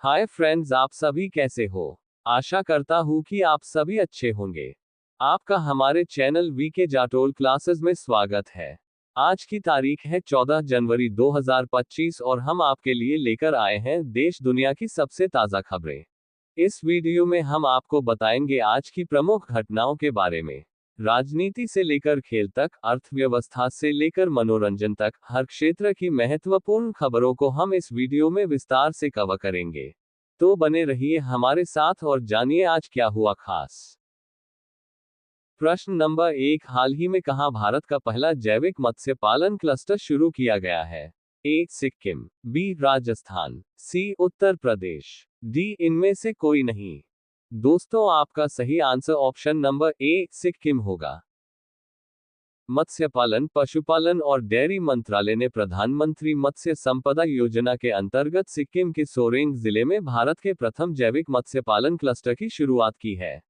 Hi friends, आप सभी कैसे हो। आशा करता हूँ कि आप सभी अच्छे होंगे। आपका हमारे चैनल वीके जाटोल क्लासेस में स्वागत है। आज की तारीख है 14 जनवरी 2025 और हम आपके लिए लेकर आए हैं देश दुनिया की सबसे ताज़ा खबरें। इस वीडियो में हम आपको बताएंगे आज की प्रमुख घटनाओं के बारे में। राजनीति से लेकर खेल तक, अर्थव्यवस्था से लेकर मनोरंजन तक, हर क्षेत्र की महत्वपूर्ण खबरों को हम इस वीडियो में विस्तार से कवर करेंगे। तो बने रहिए हमारे साथ और जानिए आज क्या हुआ खास। प्रश्न नंबर 1, हाल ही में कहां भारत का पहला जैविक मत्स्य पालन क्लस्टर शुरू किया गया है? ए सिक्किम, बी राजस्थान, सी उत्तर प्रदेश, डी इनमें से कोई नहीं। दोस्तों, आपका सही आंसर ऑप्शन नंबर ए सिक्किम होगा। मत्स्य पालन, पशुपालन और डेयरी मंत्रालय ने प्रधानमंत्री मत्स्य संपदा योजना के अंतर्गत सिक्किम के सोरेंग जिले में भारत के प्रथम जैविक मत्स्य पालन क्लस्टर की शुरुआत की है।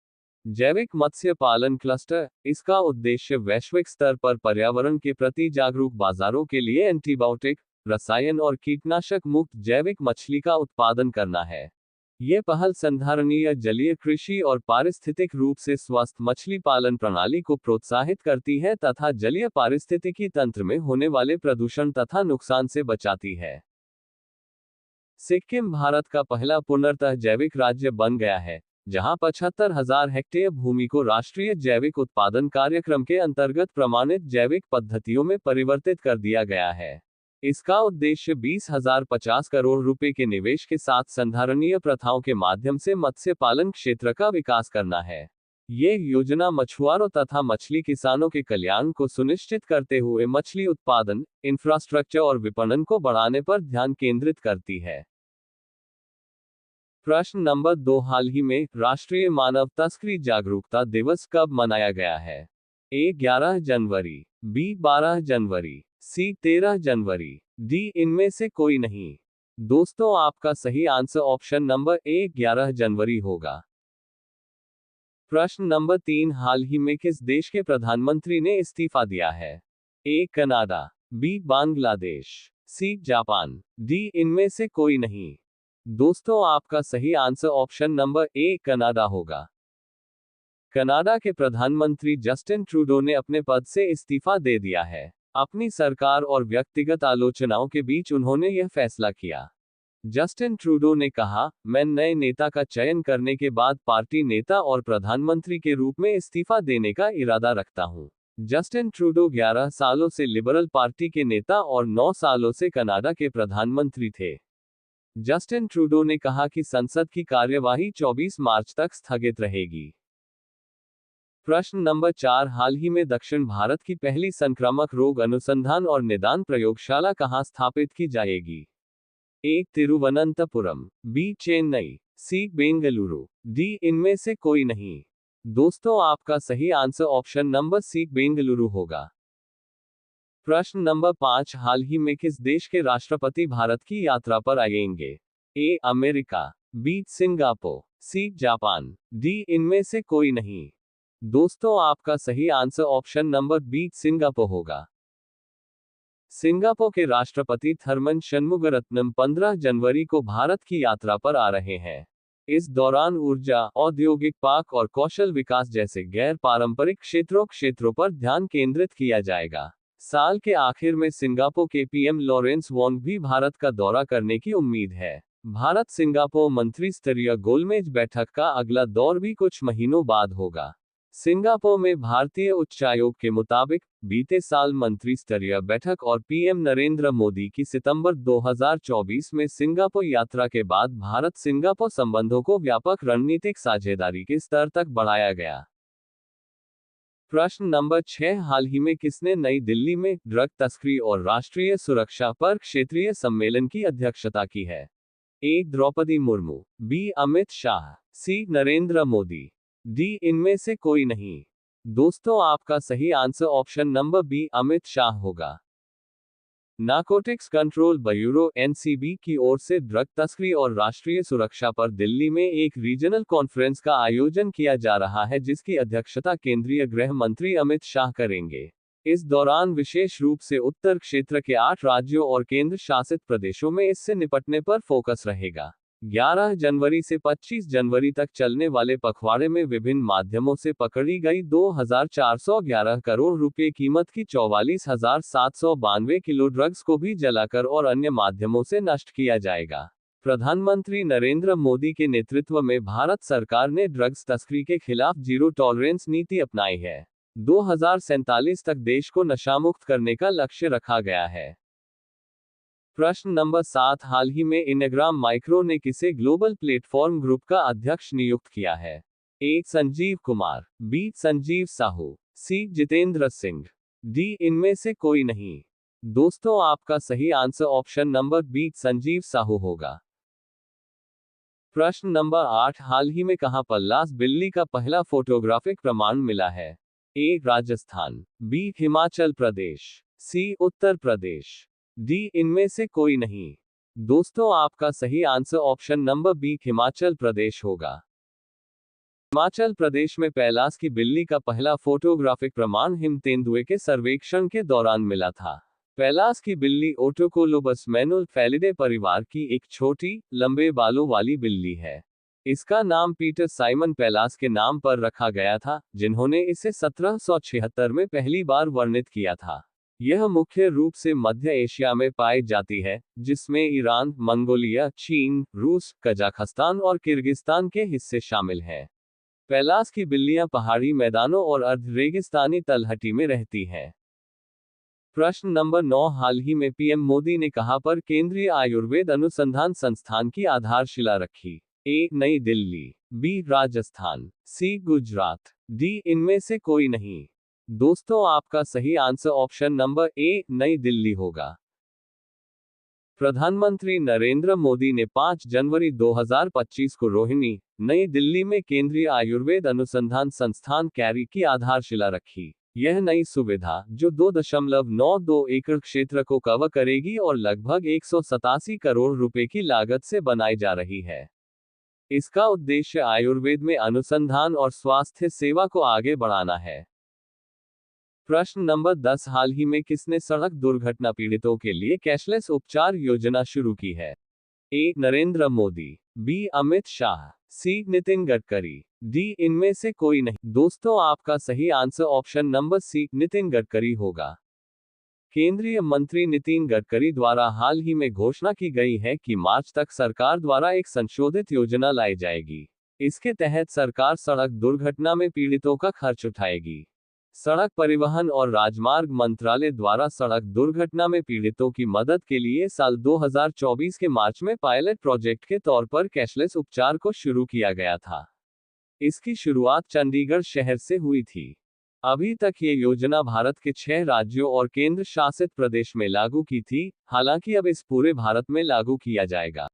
जैविक मत्स्य पालन क्लस्टर, इसका उद्देश्य वैश्विक स्तर पर पर्यावरण के प्रति जागरूक बाजारों के लिए एंटीबायोटिक, रसायन और कीटनाशक मुक्त जैविक मछली का उत्पादन करना है। ये पहल संधारणीय जलीय कृषि और पारिस्थितिक रूप से स्वस्थ मछली पालन प्रणाली को प्रोत्साहित करती है तथा जलीय पारिस्थितिकी तंत्र में होने वाले प्रदूषण तथा नुकसान से बचाती है। सिक्किम भारत का पहला पूर्णतः जैविक राज्य बन गया है, जहां 75,000 हेक्टेयर भूमि को राष्ट्रीय जैविक उत्पादन कार्यक्रम के अंतर्गत प्रमाणित जैविक पद्धतियों में परिवर्तित कर दिया गया है। इसका उद्देश्य 20,050 करोड़ रुपए के निवेश के साथ संधारणीय प्रथाओं के माध्यम से मत्स्य पालन क्षेत्र का विकास करना है। ये योजना मछुआरों तथा मछली किसानों के कल्याण को सुनिश्चित करते हुए मछली उत्पादन, इंफ्रास्ट्रक्चर और विपणन को बढ़ाने पर ध्यान केंद्रित करती है। प्रश्न नंबर 2, हाल ही में राष्ट्रीय मानव तस्करी जागरूकता दिवस कब मनाया गया है? ए 11 जनवरी, बी 12 जनवरी, सी 13 जनवरी, डी इनमें से कोई नहीं। दोस्तों, आपका सही आंसर ऑप्शन नंबर ए 11 जनवरी होगा। प्रश्न नंबर 3, हाल ही में किस देश के प्रधानमंत्री ने इस्तीफा दिया है? A Canada, B Bangladesh, C Japan, D इनमें से कोई नहीं। दोस्तों, आपका सही answer option number A Canada होगा। कनाडा के प्रधानमंत्री जस्टिन ट्रूडो ने अपने पद से इस्तीफा दे दिया है। अपनी सरकार और व्यक्तिगत आलोचनाओं के बीच उन्होंने यह फैसला किया। जस्टिन ट्रूडो ने कहा, मैं नए नेता का चयन करने के बाद पार्टी नेता और प्रधानमंत्री के रूप में इस्तीफा देने का इरादा रखता हूं। जस्टिन ट्रूडो 11 सालों से लिबरल पार्टी के नेता और 9 सालों से कनाडा के प्रधानमंत्री थे। जस्टिन ट्रूडो ने कहा कि संसद की कार्यवाही 24 मार्च तक स्थगित रहेगी। प्रश्न नंबर 4, हाल ही में दक्षिण भारत की पहली संक्रामक रोग अनुसंधान और निदान प्रयोगशाला कहां स्थापित की जाएगी? A Thiruvananthapuram, B Chennai, C Bengaluru, D इनमें से कोई नहीं। दोस्तों, आपका सही answer option number C Bengaluru होगा। प्रश्न नंबर 5, हाल ही में किस देश के राष्ट्रपति भारत की यात्रा पर आएंगे? A America, B Singapore, C Japan, D इनमें से कोई नहीं। दोस्तों, आपका सही answer option number B Singapore होगा। सिंगापुर के राष्ट्रपति थरमन शनमुगरत्नम 15 जनवरी को भारत की यात्रा पर आ रहे हैं। इस दौरान ऊर्जा, औद्योगिक पार्क और कौशल विकास जैसे गैर पारंपरिक क्षेत्रों पर ध्यान केंद्रित किया जाएगा। साल के आखिर में सिंगापुर के पीएम लॉरेंस वोंग भी भारत का दौरा करने की उम्मीद है। भारत सिंगापुर मंत्री स्तरीय गोलमेज बैठक का अगला दौर भी कुछ महीनों बाद होगा। सिंगापुर में भारतीय उच्चायोग के मुताबिक बीते साल मंत्री स्तरीय बैठक और पीएम नरेंद्र मोदी की सितंबर 2024 में सिंगापुर यात्रा के बाद भारत सिंगापुर संबंधों को व्यापक रणनीतिक साझेदारी के स्तर तक बढ़ाया गया। प्रश्न नंबर 6, हाल ही में किसने नई दिल्ली में ड्रग तस्करी और राष्ट्रीय सुरक्षा पर क्षेत्रीय सम्मेलन की अध्यक्षता की है? A Droupadi Murmu, B Amit Shah, C Narendra Modi, D इनमें से कोई नहीं। दोस्तों, आपका सही answer option number B Amit Shah होगा। नारकोटिक्स कंट्रोल ब्यूरो एनसीबी की ओर से ड्रग तस्करी और राष्ट्रीय सुरक्षा पर दिल्ली में एक रीजनल कॉन्फ्रेंस का आयोजन किया जा रहा है, जिसकी अध्यक्षता केंद्रीय गृह मंत्री अमित शाह करेंगे। इस दौरान विशेष रूप से उत्तर क्षेत्र के 8 राज्यों और केंद्र शासित प्रदेशों में इससे निपटने पर फोकस रहेगा। 11 जनवरी से 25 जनवरी तक चलने वाले पखवाड़े में विभिन्न माध्यमों से पकड़ी गई 2411 करोड़ रुपए कीमत की 44,792 किलो ड्रग्स को भी जलाकर और अन्य माध्यमों से नष्ट किया जाएगा। प्रधानमंत्री नरेंद्र मोदी के नेतृत्व में भारत सरकार ने ड्रग्स तस्करी के खिलाफ जीरो टॉलरेंस नीति अपनाई है। 2047 तक देश को नशामुक्त करने का लक्ष्य रखा गया है। प्रश्न नंबर 7, हाल ही में इनेग्राम माइक्रो ने किसे ग्लोबल प्लेटफॉर्म ग्रुप का अध्यक्ष नियुक्त किया है? A. Sanjeev Kumar, B. Sanjeev Sahu, C. Jitendra Singh, D. इनमें से कोई नहीं। दोस्तों, आपका सही answer option number B Sanjeev Sahu होगा। प्रश्न नंबर 8, हाल ही में कहां पल्लास बिल्ली का पहला फोटोग्राफिक प्रमाण मिला है? A. Rajasthan, B. Himachal Pradesh, C. Uttar Pradesh, D. इनमें से कोई नहीं। दोस्तों, आपका सही answer option number B Himachal Pradesh होगा। हिमाचल प्रदेश में पल्लास की बिल्ली का पहला फोटोग्राफिक प्रमाण हिम तेंदुए के सर्वेक्षण के दौरान मिला था। पल्लास की बिल्ली ओटोकोलोबस मैनुल फेलिडे परिवार की एक छोटी, लंबे बालों वाली बिल्ली है। इसका नाम पीटर साइमन पल्लास के नाम पर रखा गया था, जिन्होंने इसे 1776 में पहली बार वर्णित किया था। यह मुख्य रूप से मध्य एशिया में पाई जाती है, जिसमें ईरान, मंगोलिया, चीन, रूस, कजाखस्तान और किर्गिस्तान के हिस्से शामिल हैं। पल्लास की बिल्लियां पहाड़ी मैदानों और अर्ध रेगिस्तानी तलहटी में रहती हैं। प्रश्न नंबर 9, हाल ही में पीएम मोदी ने कहां पर केंद्रीय आयुर्वेद अनुसंधान संस्थान की आधारशिला रखी? ए. नई दिल्ली, बी. राजस्थान, सी. गुजरात, डी. इनमें से कोई नहीं। दोस्तों, आपका सही आंसर ऑप्शन नंबर ए नई दिल्ली होगा। प्रधानमंत्री नरेंद्र मोदी ने 5 जनवरी 2025 को रोहिणी, नई दिल्ली में केंद्रीय आयुर्वेद अनुसंधान संस्थान कैरी की आधारशिला रखी। यह नई सुविधा, जो 2.92 एकड़ क्षेत्र को कवर करेगी और लगभग 187 करोड़ रुपए की लागत से बनाई जा रही है। इसका उद्देश्य आयुर्वेद में अनुसंधान और स्वास्थ्य सेवा को आगे बढ़ाना है। प्रश्न नंबर 10, हाल ही में किसने सड़क दुर्घटना पीड़ितों के लिए कैशलेस उपचार योजना शुरू की है? A. Narendra Modi, B. Amit Shah, C. Nitin Gadkari, D. इनमें से कोई नहीं। दोस्तों, आपका सही answer option number C Nitin Gadkari होगा। केंद्रीय मंत्री नितिन गडकरी द्वारा हाल ही में घोषणा की गई है कि मार्च तक सरकार द्वारा एक संशोधित योजना लाई जाएगी। इसके तहत सरकार सड़क दुर्घटना में पीड़ितों का खर्च उठाएगी। सड़क परिवहन और राजमार्ग मंत्रालय द्वारा सड़क दुर्घटना में पीड़ितों की मदद के लिए साल 2024 के मार्च में पायलट प्रोजेक्ट के तौर पर कैशलेस उपचार को शुरू किया गया था। इसकी शुरुआत चंडीगढ़ शहर से हुई थी। अभी तक ये योजना भारत के 6 राज्यों और केंद्र शासित प्रदेश में लागू की थी, हालांकि अब इस पूरे भारत में लागू किया जाएगा।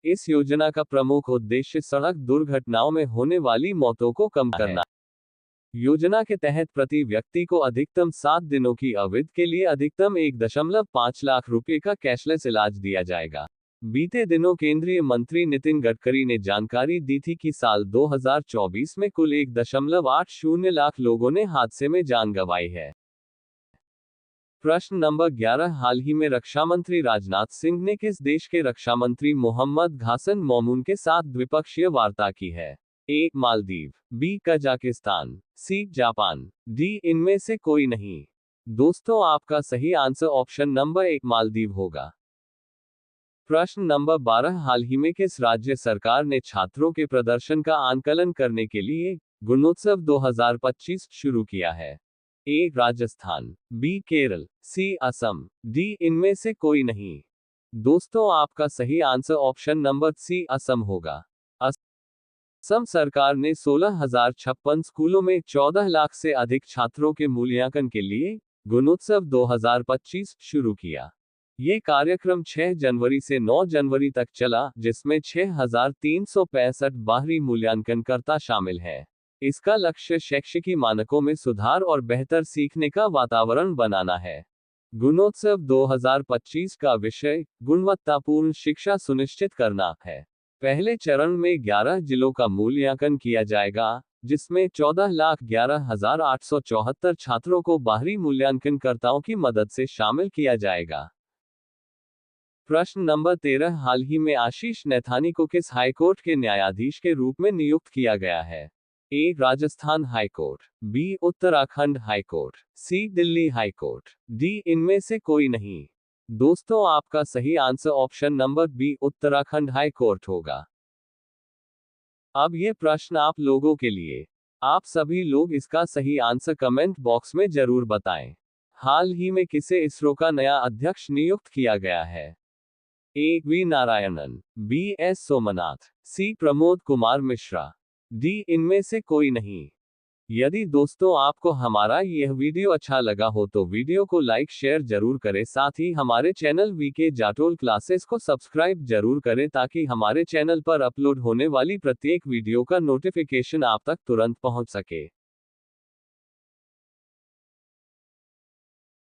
इस योजना का प्रमुख उद्देश्य सड़क दुर्घटनाओं में होने वाली मौतों को कम करना है। योजना के तहत प्रति व्यक्ति को अधिकतम 7 दिनों की अवधि के लिए अधिकतम 1.5 लाख रुपए का कैशलेस इलाज दिया जाएगा। बीते दिनों केंद्रीय मंत्री नितिन गडकरी ने जानकारी दी थी कि साल 2024 में कुल 1.80 लाख लोगों ने हादसे में जान गंवाई है। प्रश्न नंबर 11, हाल ही में रक्षा मंत्री राजनाथ सिंह ने किस देश के रक्षा मंत्री मोहम्मद घासन मौमून के साथ द्विपक्षीय वार्ता की है? A. Maldives, B. Kazakhstan, C. Japan, D. इनमें से कोई नहीं। दोस्तों, आपका सही आंसर ऑप्शन नंबर 1 मालदीव होगा। प्रश्न नंबर 12, हाल ही में किस राज्य सरकार ने छात्रों के प्रदर्शन का आंकलन करने के लिए गुणोत्सव 2025 शुरू किया है? A. Rajasthan, B. Kerala, C. Assam, D. इनमें से कोई नहीं। दोस्तों, आपका सही answer option number C Assam होगा। असम सरकार ने 16,056 स्कूलों में 14 लाख से अधिक छात्रों के मूल्यांकन के लिए गुणोत्सव 2025 शुरू किया। ये कार्यक्रम 6 जनवरी से 9 जनवरी तक चला, जिसमें 6,365 बाहरी मूल्यांकनकर्ता शामिल हैं। इसका लक्ष्य शैक्षिकी मानकों में सुधार और बेहतर सीखने का वातावरण बनाना है। गुणोत्सव 2025 का विषय गुणवत्तापूर्ण शिक्षा सुनिश्चित करना है। पहले चरण में 11 जिलों का मूल्यांकन किया जाएगा, जिसमें 14,11,874 छात्रों को बाहरी मूल्यांकनकर्ताओं की मदद से शामिल किया जाएगा। प्रश्न नंबर 13, हाल ही में आशीष नैथानी को किस हाईकोर्ट के न्यायाधीश के रूप में नियुक्त किया गया है? A. Rajasthan high court, B. Uttarakhand high court, C. Delhi high court, D. इनमें से कोई नहीं। दोस्तों, आपका सही answer option number B Uttarakhand high court होगा। अब ये प्रश्न आप लोगों के लिए। आप सभी लोग इसका सही आंसर कमेंट बॉक्स में जरूर बताएं। हाल ही में किसे इसरो का नया अध्यक्ष नियुक्त किया गया है? A. V Narayanan, B. S Somnath, C. Pramod Kumar Mishra, D. इनमें से कोई नहीं। यदि दोस्तों आपको हमारा यह वीडियो अच्छा लगा हो तो वीडियो को लाइक शेयर जरूर करें, साथ ही हमारे चैनल वीके जाटोल क्लासेस को सब्सक्राइब जरूर करें ताकि हमारे चैनल पर अपलोड होने वाली प्रत्येक वीडियो का नोटिफिकेशन आप तक तुरंत पहुंच सके।